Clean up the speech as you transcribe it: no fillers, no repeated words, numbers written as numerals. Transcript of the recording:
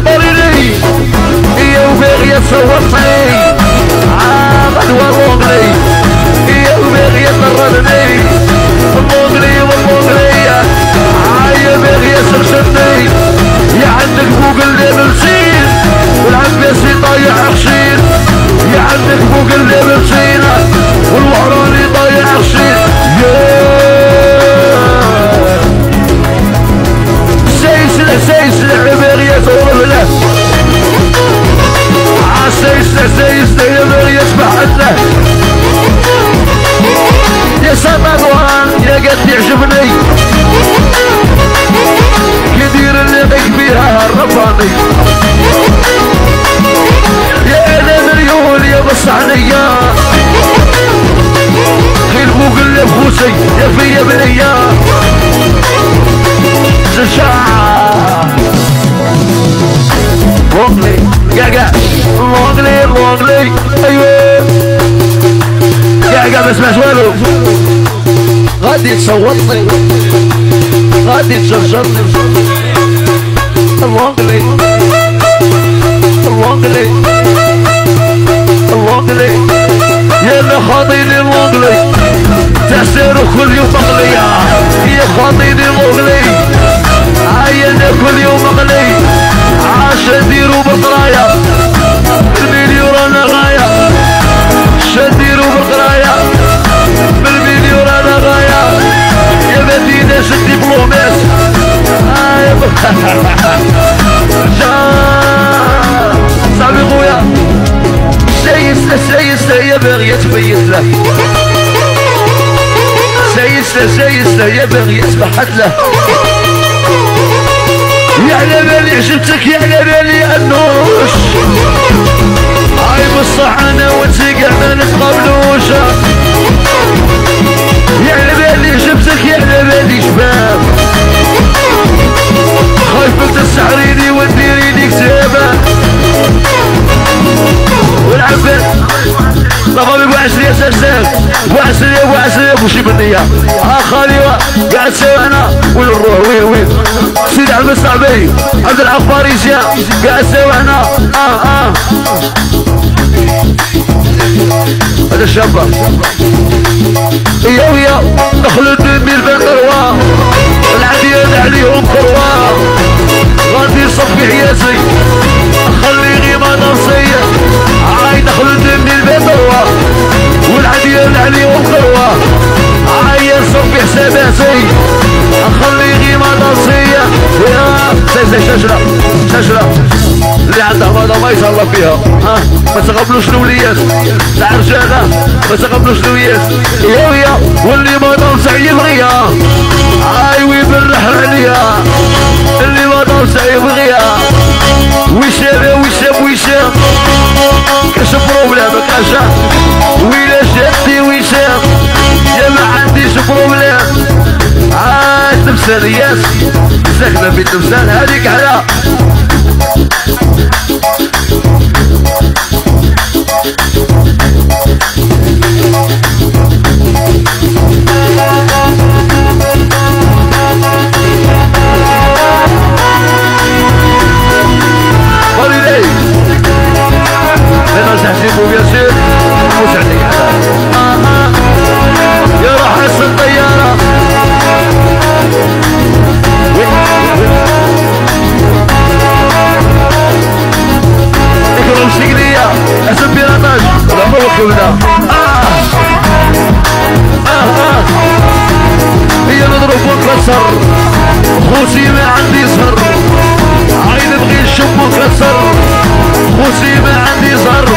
طريني يا وباغي تصورني غدوة لونغلي يا وباغي تطردني لونغلي واللونغلي يا باغي ترشدني يا عندك فوق الليل مسين والعباسي طايح عشين يا عندك فوق الليل مسين والوهراني طايح عشين سيسلع باغي يصور له سيسلع يا باغي يسمح له يا سطوان يا قد يعجبني كدير اللي غيك فيها الرباني يا انا مليون يا بصعنية خير فوق اللي بخوسي يا فيا بنية لونغلي قاقع لونغلي ايوه قاقع ما سمعش والو غادي تصوتني غادي تشرشرني لونغلي يا اللي خاطيني لونغلي تحسيرو كل يوم مغلية يا خاطيني لونغلي عاينا كل يوم مغلي عاش نديرو بقرايا بالمليون انا غاية شديرو بقرايا بالمليون انا غاية يا مدينة شد دبلومات صاحبي خويا سيسله يا باغي تبيت له سيسله يا باغي تبحث له يا على بالي عجبتك يا على بالي النوش هاي بصح انا وانتي قاع ما نتقابلوش يا على بالي عجبتك يا على بالي شباب خايفك تسحريني وتديريني كتابة والعباد طبابي بوعشرية سلسال بوعشرية بوشي بالنية خالي قاعد سوي انا وين نروح وين سيدي عبد الصعبي عبد العفاري جاء قاعد سوي انا هذا الشابة ويا دخلوا الدمير بالقروة العديان عليهم قروة غادي صفي حياتي خلي غيمة نصية عاي دخلوا الدمير بالقروة والعديان عليهم قروة عاي صفي حساباتي خلي غيمة نصية يا شجرة اللي عندها ماذا ما يصلى فيها ما تقبلوش الوليات تاع رجالة ما تقبلوش الوليات يا واللي ما نوسع يبغيها عاي ويبرح عليها اللي ما نوسع يبغيها ويشاب كاش بروبليم كاشا ويلا جاتي ويشاب يا ما عنديش بروبليم تمثاليات ساكنة في تمثال هذيك على هوليداي انا تحسيبو ياسير مش عليك يا راح الطيارة اكرم سيقلية اسم بيراتاج ولا موكبنا هي نضرب ونكسر خوتي ما عندي صر عين نبغي نشم ونكسر خوتي ما عندي صر